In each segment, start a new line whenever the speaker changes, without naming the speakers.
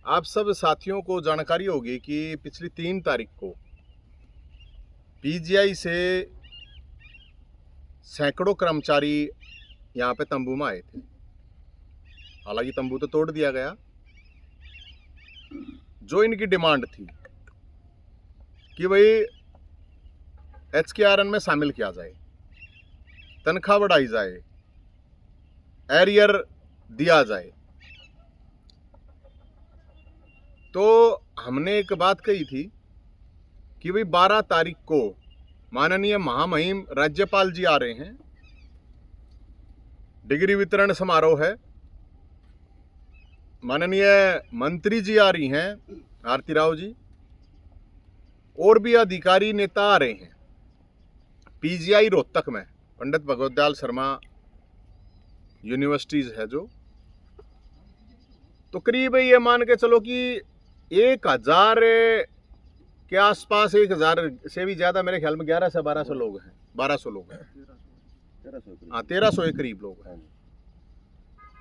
आप सब साथियों को जानकारी होगी कि पिछली 3 तारीख को पीजीआई से सैकड़ों कर्मचारी यहाँ पे तंबू में आए थे। हालांकि तंबू तो तोड़ दिया गया। जो इनकी डिमांड थी कि भाई HKRN में शामिल किया जाए, तनख्वाह बढ़ाई जाए, एरियर दिया जाए, तो हमने एक बात कही थी कि भाई 12 तारीख को माननीय महामहिम राज्यपाल जी आ रहे हैं, डिग्री वितरण समारोह है, माननीय मंत्री जी आ रही हैं, आरती राव जी, और भी अधिकारी नेता आ रहे हैं। पीजीआई रोहतक में पंडित भगवत दयाल शर्मा यूनिवर्सिटीज है जो, तो करीब ये मान के चलो कि 1000 के आसपास, 1000 से भी ज्यादा, मेरे ख्याल में 11 से 1200 लोग हैं, 1200 लोग हैं, हाँ 1300 के करीब लोग हैं।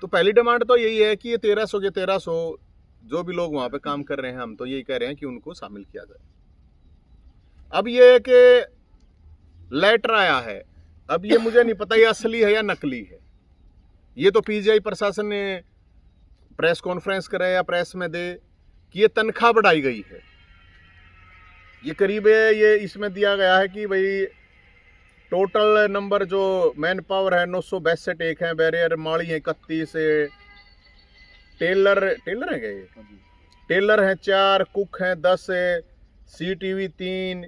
तो पहली डिमांड तो यही है कि ये 1300 के 1300 जो भी लोग वहां पे काम कर रहे हैं, हम तो यही कह रहे हैं कि उनको शामिल किया जाए। अब ये कि लेटर आया है, अब ये मुझे नहीं पता ये असली है या नकली है। ये तो पीजीआई प्रशासन ने प्रेस कॉन्फ्रेंस करे या प्रेस में दे कि ये तनख्वाह बढ़ाई गई है। ये करीब ये इसमें दिया गया है कि भाई टोटल नंबर जो मैन पावर है 962 एक है, बैरियर माड़ी है 31, टेलर है क्या ये? टेलर हैं 4, कुक हैं 10, CTV 3,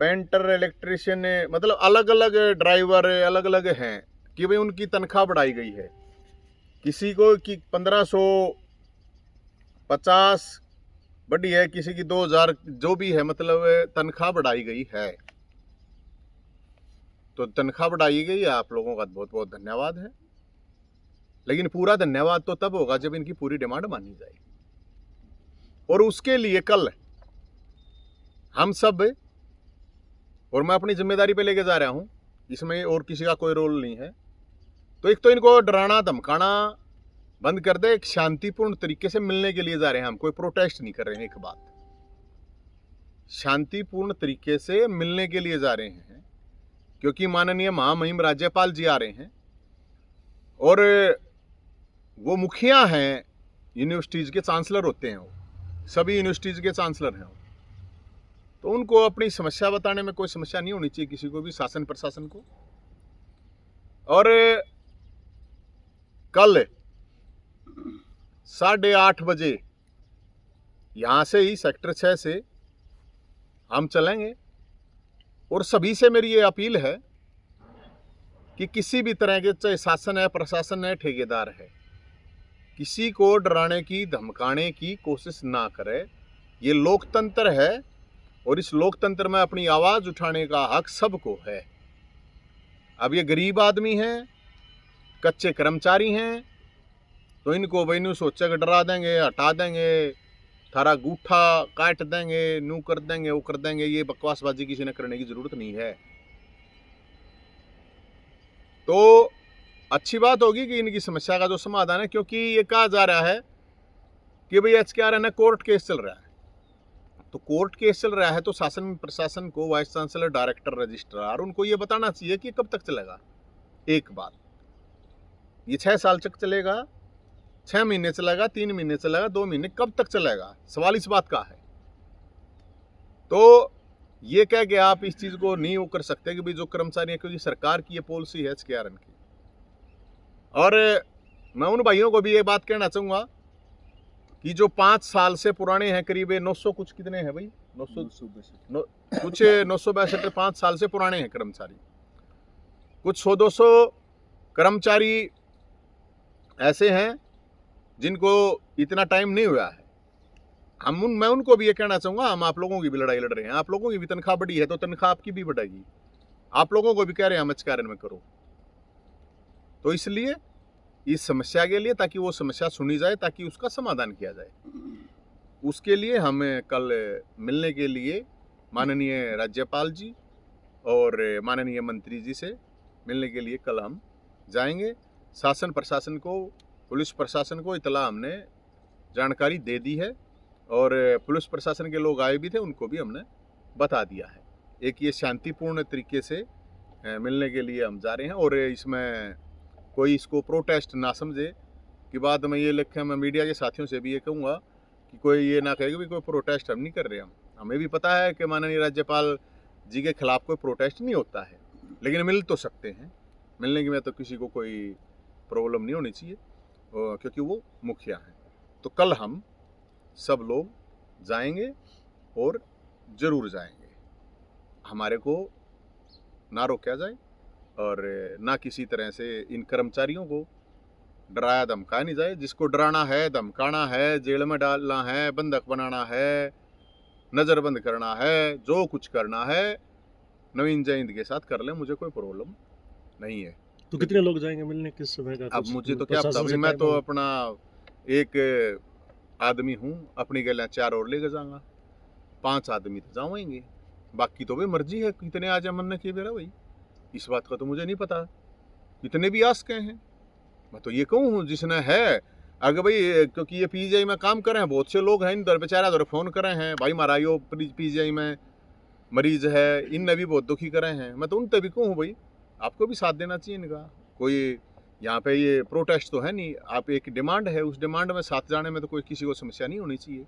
पेंटर, इलेक्ट्रिशियन, मतलब अलग अलग ड्राइवर अलग अलग हैं कि भाई उनकी तनख्वाह बढ़ाई गई है। किसी को कि 1550 बढ़ी है, किसी की 2000, जो भी है, मतलब तनख्वाह बढ़ाई गई है। तो तनख्वाह बढ़ाई गई है, आप लोगों का बहुत बहुत धन्यवाद है। लेकिन पूरा धन्यवाद तो तब होगा जब इनकी पूरी डिमांड मानी जाएगी। और उसके लिए कल हम सब, और मैं अपनी जिम्मेदारी पे लेके जा रहा हूं, इसमें और किसी का कोई रोल नहीं है, तो एक तो इनको डराना धमकाना बंद कर दे। एक शांतिपूर्ण तरीके से मिलने के लिए जा रहे हैं हम, कोई प्रोटेस्ट नहीं कर रहे हैं। एक बात, शांतिपूर्ण तरीके से मिलने के लिए जा रहे हैं, क्योंकि माननीय महामहिम राज्यपाल जी आ रहे हैं और वो मुखिया हैं, यूनिवर्सिटीज के चांसलर होते हैं, वो सभी यूनिवर्सिटीज के चांसलर हैं। तो उनको अपनी समस्या बताने में कोई समस्या नहीं होनी चाहिए किसी को भी, शासन प्रशासन को। और कल 8:30 बजे यहां से ही सेक्टर 6 से हम चलेंगे। और सभी से मेरी ये अपील है कि किसी भी तरह के, चाहे शासन है, प्रशासन है, ठेकेदार है, किसी को डराने की धमकाने की कोशिश ना करे। ये लोकतंत्र है और इस लोकतंत्र में अपनी आवाज उठाने का हक सबको है। अब ये गरीब आदमी हैं, कच्चे कर्मचारी हैं, तो इनको वही सोचा कि डरा देंगे, हटा देंगे, थारा गूठा काट देंगे, नू कर देंगे, वो कर देंगे, ये बकवासबाजी किसी ने करने की जरूरत नहीं है। तो अच्छी बात होगी कि इनकी समस्या का जो समाधान है, क्योंकि ये कहा जा रहा है कि भाई HKRN है, कोर्ट केस चल रहा है। तो कोर्ट केस चल रहा है तो शासन प्रशासन को, वाइस चांसलर, डायरेक्टर, रजिस्ट्रार, उनको ये बताना चाहिए कि कब तक चलेगा। एक बात, ये 6 साल तक चलेगा, 6 महीने चलेगा, 3 महीने चलेगा, 2 महीने, कब तक चलेगा? सवाल इस बात का है। तो ये कह के आप इस चीज को नहीं वो कर सकते कि भाई जो कर्मचारी है, क्योंकि सरकार की ये पॉलिसी है HKRN की। और मैं उन भाइयों को भी ये बात कहना चाहूंगा कि जो 5 साल से पुराने हैं, करीब 900 कुछ, कितने हैं भाई? 962 कुछ 962 5 साल से पुराने हैं कर्मचारी। कुछ 100-200 कर्मचारी ऐसे हैं जिनको इतना टाइम नहीं हुआ है। मैं उनको भी ये कहना चाहूंगा, हम आप लोगों की भी लड़ाई लड़ रहे हैं। आप लोगों की भी तनख्वाह बढ़ी है तो तनख्वाह आपकी भी बढ़ेगी। आप लोगों को भी कह रहे हैं हम HKRN में करो। तो इसलिए इस समस्या के लिए, ताकि वो समस्या सुनी जाए, ताकि उसका समाधान किया जाए, उसके लिए हमें कल मिलने के लिए माननीय राज्यपाल जी और माननीय मंत्री जी से मिलने के लिए कल हम जाएंगे। शासन प्रशासन को, पुलिस प्रशासन को इतला हमने जानकारी दे दी है और पुलिस प्रशासन के लोग आए भी थे, उनको भी हमने बता दिया है। एक ये शांतिपूर्ण तरीके से मिलने के लिए हम जा रहे हैं और इसमें कोई इसको प्रोटेस्ट ना समझे कि बाद में ये लिखे। मैं मीडिया के साथियों से भी ये कहूँगा कि कोई ये ना कहे कि कोई प्रोटेस्ट हम नहीं कर रहे। हमें भी पता है कि माननीय राज्यपाल जी के खिलाफ कोई प्रोटेस्ट नहीं होता है, लेकिन मिल तो सकते हैं। मिलने की में तो किसी को कोई प्रॉब्लम नहीं होनी चाहिए क्योंकि वो मुखिया हैं। तो कल हम सब लोग जाएंगे और ज़रूर जाएंगे। हमारे को ना रोका जाए और ना किसी तरह से इन कर्मचारियों को डराया धमकाया नहीं जाए। जिसको डराना है, धमकाना है, जेल में डालना है, बंधक बनाना है, नज़रबंद करना है, जो कुछ करना है नवीन जयंत के साथ कर ले, मुझे कोई प्रॉब्लम नहीं है।
तो कितने लोग जाएंगे मिलने, किस समय का?
अब मुझे तो क्या पता, मैं तो अपना एक आदमी हूँ, अपनी गलियाँ 4 और लेकर जाऊँगा, 5 आदमी तो जाएंगे, बाकी तो भाई मर्जी है कितने आ जाए मन किए मेरा भाई। इस बात का तो मुझे नहीं पता कितने भी आस कहे हैं। मैं तो ये कहूँ जिसने है, अगर भाई क्योंकि ये पीजीआई में काम कर रहे हैं, बहुत से लोग हैं इधर बेचारा उधर फ़ोन कर रहे हैं, भाई हमारा यो पीजीआई में मरीज है, इनने भी बहुत दुखी करे हैं। मैं तो उन तभी कहूँ भाई आपको भी साथ देना चाहिए इनका। कोई यहाँ पे ये प्रोटेस्ट तो है नहीं, आप एक डिमांड है, उस डिमांड में साथ जाने में तो कोई किसी को समस्या नहीं होनी चाहिए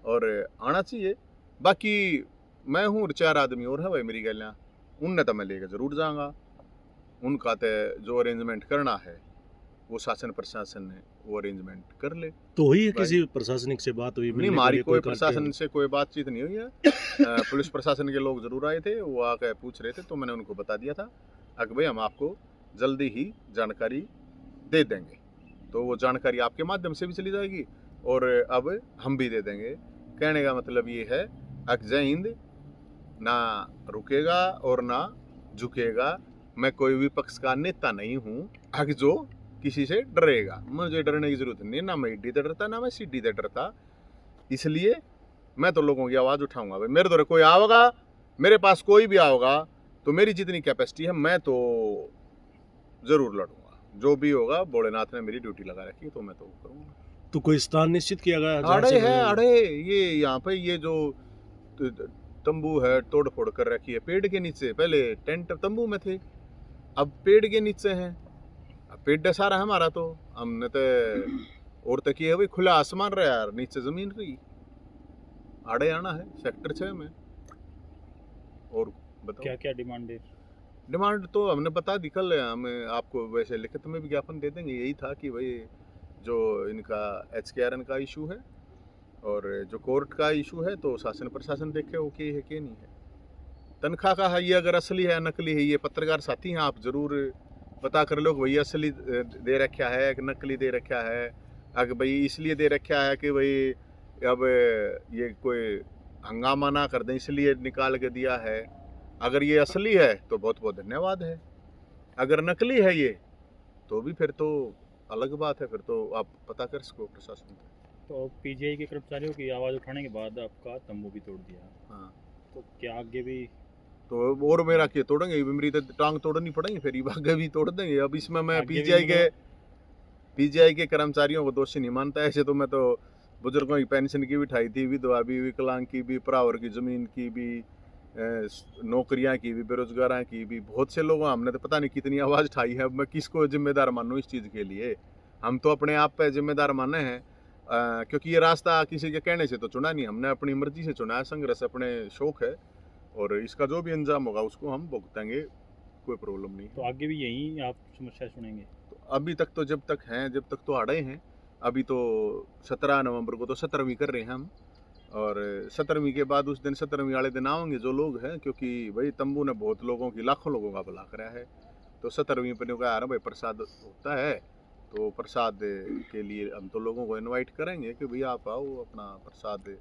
और आना चाहिए। बाकी मैं हूँ 4 आदमी और है भाई मेरी गलियाँ, उनने तो मैं लेकर ज़रूर जाऊँगा। उनका तो जो अरेंजमेंट करना है वो शासन प्रशासन ने वो अरेंजमेंट कर ले।
तो हुई है किसी प्रशासनिक से बात हुई?
नहीं, हमारी कोई प्रशासन से कोई बातचीत नहीं हुई है। पुलिस प्रशासन के लोग जरूर आए थे, वो आकर पूछ रहे थे, तो मैंने उनको बता दिया था कि भाई हम आपको जल्दी ही जानकारी दे देंगे। तो वो जानकारी आपके माध्यम से भी चली जाएगी और अब हम भी दे देंगे। कहने का मतलब ये है कि जय हिंद ना रुकेगा और ना झुकेगा। मैं कोई विपक्ष का नेता नहीं हूँ कि जो किसी से डरेगा। मुझे डरने की जरूरत नहीं, ना मैं ईडी से डरता, ना मैं सीडी से डरता। इसलिए मैं तो लोगों की आवाज़ उठाऊंगा। भाई मेरे द्वारा कोई आओगा, मेरे पास कोई भी आओगा, तो मेरी जितनी कैपेसिटी है मैं तो ज़रूर लड़ूंगा। जो भी होगा, भोलेनाथ ने मेरी ड्यूटी लगा रखी है तो मैं तो करूँगा।
तो कोई स्थान निश्चित किया गया?
अड़े है, अड़े ये यहाँ पे ये जो तंबू है तोड़ फोड़ कर रखी है पेड़ के नीचे। पहले टेंट तंबू में थे, अब पेड़ के नीचे हैं। अब पेड़ सारा हमारा, तो हमने तो और तक ये भाई खुला आसमान रहा यार, नीचे जमीन रही। आड़े आना है सेक्टर 6 में। और बताओ
क्या क्या डिमांड है?
डिमांड तो हमने बता दी, कल हमें आपको वैसे लिखित में विज्ञापन दे देंगे। यही था कि भाई जो इनका HKRN का इशू है और जो कोर्ट का इशू है, तो शासन प्रशासन देखे वो क्या है क्या नहीं है। तनख्वाह का है, ये अगर असली है नकली है, ये पत्रकार साथी हैं, आप ज़रूर पता कर लो कि भैया असली दे रखा है कि नकली दे रखा है। अगर भाई इसलिए दे रखा है कि भाई अब ये कोई हंगामा ना कर दें इसलिए निकाल के दिया है। अगर ये असली है तो बहुत बहुत धन्यवाद है, अगर नकली है ये तो भी फिर तो अलग बात है, फिर तो आप पता कर सको प्रशासन से।
तो पीजीआई के कर्मचारियों की आवाज़ उठाने के बाद आपका तंबू भी तोड़ दिया।
हाँ,
तो क्या आगे भी
तो और मेरा क्या तोड़ेंगे? मेरी तो टांग तोड़नी पड़ेगी, फिर आगे भी तोड़ देंगे। अब इसमें मैं पीजीआई के कर्मचारियों को दोषी नहीं मानता। ऐसे तो मैं तो बुजुर्गों की पेंशन की भी उठाई थी, विधवा भी, विकलांग की भी, परावर की ज़मीन की भी, नौकरियां की भी, बेरोजगार की भी, बहुत से लोगों हमने तो पता नहीं कितनी आवाज़ उठाई है। अब मैं किसको जिम्मेदार मानूँ इस चीज़ के लिए? हम तो अपने आप पे जिम्मेदार माने हैं क्योंकि ये रास्ता किसी के कहने से तो चुना नहीं, हमने अपनी मर्जी से चुना है। संघर्ष अपने शौक है और इसका जो भी अंजाम होगा उसको हम भुगतेंगे, कोई प्रॉब्लम नहीं।
तो आगे भी यही आप समस्या सुनेंगे?
तो अभी तक तो जब तक तो अड़े हैं। अभी तो 17 नवंबर को तो 17वीं कर रहे हैं हम, और 17वीं के बाद उस दिन 17वीं वाले दिन आएंगे जो लोग हैं, क्योंकि भाई तंबू ने बहुत लोगों की, लाखों लोगों का भला करा है। तो 17वीं पर कहा यार भाई प्रसाद होता है, तो प्रसाद के लिए हम तो लोगों को इनवाइट करेंगे कि भैया आप आओ अपना प्रसाद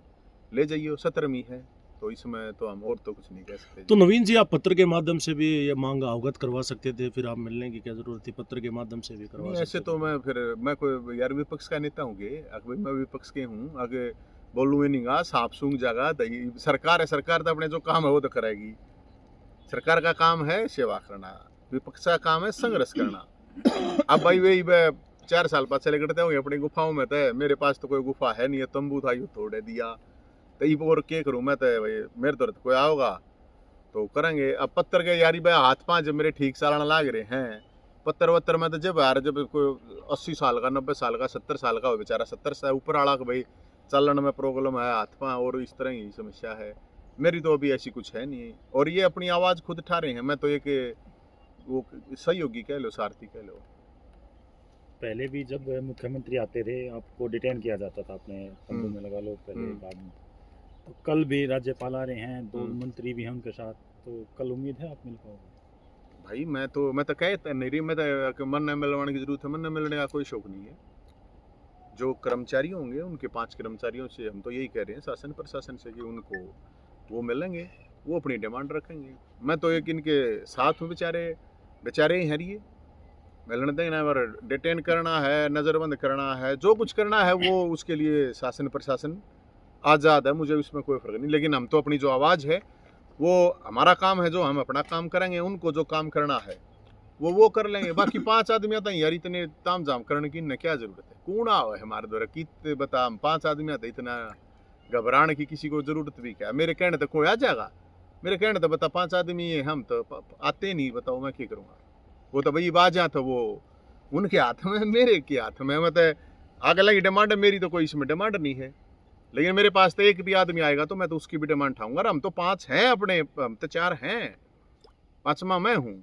ले जाइए। 17वीं है तो इसमें तो हम और तो कुछ नहीं कह सकते।
तो नवीन जी, आप पत्र के माध्यम से भी ये मांग अवगत करवा सकते थे, फिर आप मिलने की क्या जरूरत थी? पत्र के माध्यम से भी करवा सकते।
ऐसे तो मैं कोई यार विपक्ष का नेता हूँ अगर मैं विपक्ष के हूँ, आगे बोलूँ नहीं गा, सांप सूंघ जाएगा। सरकार है, सरकार तो अपने जो काम है वो तो करेगी। सरकार का काम है सेवा करना, विपक्ष का काम है संघर्ष करना। अब भाई वही 4 साल पास चले करते होंगे अपनी गुफाओं में। तो मेरे पास तो कोई गुफा है नहीं है, तंबू था यू तोड़ दिया। तो ये और क्या करूँ मैं, तो भाई मेरे तो कोई आओगा तो करेंगे। अब पत्थर के यारी भाई हाथ पाँच मेरे ठीक सालाना लाग रहे हैं। पत्थर वत्तर में तो जब यार जब कोई 80 साल का 90 साल का 70 साल का हो बेचारा, 70 से ऊपर आड़ा का भाई चलन में प्रॉब्लम है, हाथ पाँव और इस तरह की समस्या है। मेरी तो अभी ऐसी कुछ है नहीं, और ये अपनी आवाज़ खुद उठा रहे हैं। मैं तो एक वो सहयोगी कह लो, सारथी कह लो।
पहले भी जब मुख्यमंत्री आते थे आपको डिटेन किया जाता था, अपने तंबू में लगा लो पहले बाद में। तो कल भी राज्यपाल आ रहे हैं, 2 मंत्री भी हैं उनके साथ, तो कल उम्मीद है आप मिल पाओगे?
भाई मैं तो कहता नहीं रही, मैं तो मन न मिलवाने की जरूरत है, मन न मिलने का कोई शौक नहीं है। जो कर्मचारी होंगे उनके 5 कर्मचारियों से हम तो यही कह रहे हैं शासन प्रशासन से कि उनको वो मिलेंगे, वो अपनी डिमांड रखेंगे। मैं तो एक इनके साथ हूँ, बेचारे ही हरिए मिलने देना और डिटेन करना है, नज़रबंद करना है, जो कुछ करना है वो उसके लिए शासन प्रशासन आज़ाद है, मुझे उसमें कोई फ़र्क नहीं। लेकिन हम तो अपनी जो आवाज़ है वो हमारा काम है, जो हम अपना काम करेंगे, उनको जो काम करना है वो कर लेंगे। बाकी 5 आदमी आता है यार, इतने ताम झाम करने की इन्हें क्या जरूरत है? कौन है हमारे द्वारा कित बता, हम 5 आदमी आते, इतना घबराने की किसी को जरूरत भी क्या? मेरे कहने तो कोई आ जाएगा, मेरे कहने तो बता 5 आदमी है, हम तो आते नहीं, बताओ मैं क्या करूँगा? वो तो भाई बाजा था, वो उनके हाथ में, मेरे के हाथ में। मतलब आगे लगी डिमांड है मेरी, तो कोई इसमें डिमांड नहीं है। लेकिन मेरे पास तो एक भी आदमी आएगा तो मैं तो उसकी भी डिमांड उठाऊंगा। हम तो 5 हैं अपने, हम तो 4 हैं, 5वां मैं हूँ।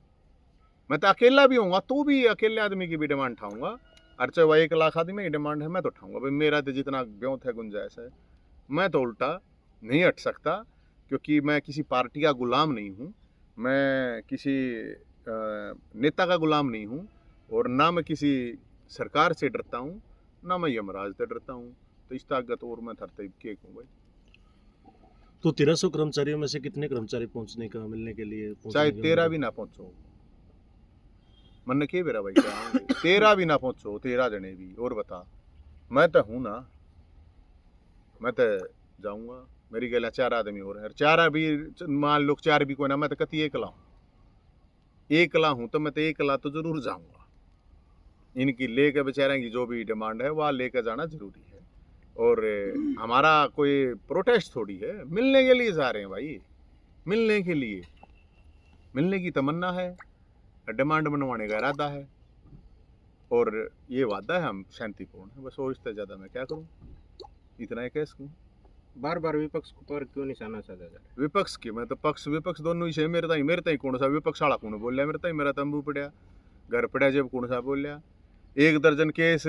मैं तो अकेला भी हूँगा तो भी अकेले आदमी की भी डिमांड उठाऊंगा। और चाहे वह 1 लाख आदमी की डिमांड है, मैं तो उठाऊंगा भाई। मेरा तो जितना ब्योंत है, गुंजाइश है, मैं तो उल्टा नहीं हट सकता, क्योंकि मैं किसी पार्टी का गुलाम नहीं हूँ, मैं किसी नेता का गुलाम नहीं हूँ, और ना मैं किसी सरकार से डरता हूँ, ना मैं यमराज से डरता हूँ। तो इस ताकत और मैं थरते के हूँ भाई।
तो 1300 कर्मचारियों में से कितने कर्मचारी पहुंचने का मिलने के लिए
चाहे 13 भी ना पहुंचो, मन के बेरा भाई क्या 13 भी ना पहुंचो, 13 जने भी, और बता मैं तो हूँ ना, मैं तो जाऊंगा। मेरी गला 4 आदमी और है, 4 भी मान लो 4 भी कोई ना, मैं तो कति एकला हूँ, एकला हूँ तो मैं तो एकला तो जरूर जाऊंगा। इनकी लेकर बेचारे की जो भी डिमांड है वह लेकर जाना जरूरी है। और हमारा कोई प्रोटेस्ट थोड़ी है, मिलने के लिए जा रहे हैं भाई, मिलने के लिए, मिलने की तमन्ना है, डिमांड बनवाने का इरादा है, और ये वादा है हम शांतिपूर्ण है बस। और इससे ज़्यादा मैं क्या करूँ, इतना ही कह सकूँ।
बार बार विपक्ष पर क्यों निशाना साधा जा रहा है?
विपक्ष की मैं तो पक्ष विपक्ष दोनों ही है। मेरे ताई कौन सा विपक्ष वाला कौन बोल रहा मेरे ताई? मेरा तंबू पड़ा, घर पड़ा, जब कौन सा बोल रहा? 1 दर्जन केस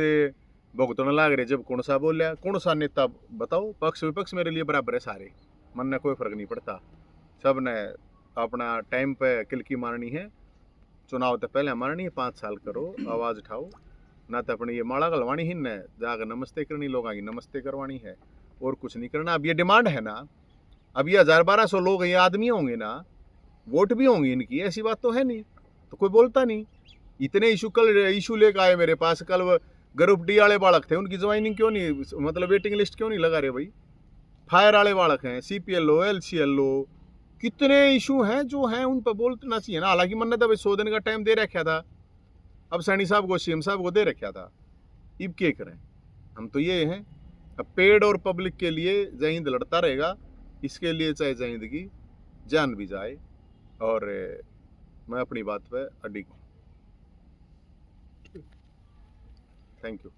भुगतने लाग रहे, जब कौन सा बोल रहा? कौन सा नेता बताओ? पक्ष विपक्ष मेरे लिए बराबर है सारे, मन ने कोई फर्क नहीं पड़ता। सब ने अपना टाइम पे किलकी मारनी है, चुनाव तो पहले मारनी है, 5 साल करो, आवाज़ उठाओ ना, तो अपनी ये माड़ा गलवानी ही न, जाकर नमस्ते करनी, लोगों की नमस्ते करवानी है, और कुछ नहीं करना। अब ये डिमांड है ना, अब ये 1000-1200 लोग ये आदमी होंगे ना, वोट भी होंगे इनकी, ऐसी बात तो है नहीं, तो कोई बोलता नहीं। इतने इशू कल इशू लेकर आए मेरे पास, कल ग्रुप डी वाले बालक थे, उनकी ज्वाइनिंग क्यों नहीं, मतलब वेटिंग लिस्ट क्यों नहीं लगा रहे भाई? फायर वाले बालक हैं, CPLO LCLO, कितने इशू हैं जो हैं, उन पर बोलना चाहिए ना। हालांकि मैंने तो 100 दिन का टाइम दे रखा था, अब सैनी साहब को, CM साहब को दे रखा था, अब क्या करें? हम तो ये हैं, अब पेड़ और पब्लिक के लिए जय हिंद लड़ता रहेगा, इसके लिए चाहे जय हिंद की जान भी जाए, और मैं अपनी बात पे अडिग हूँ। Thank you.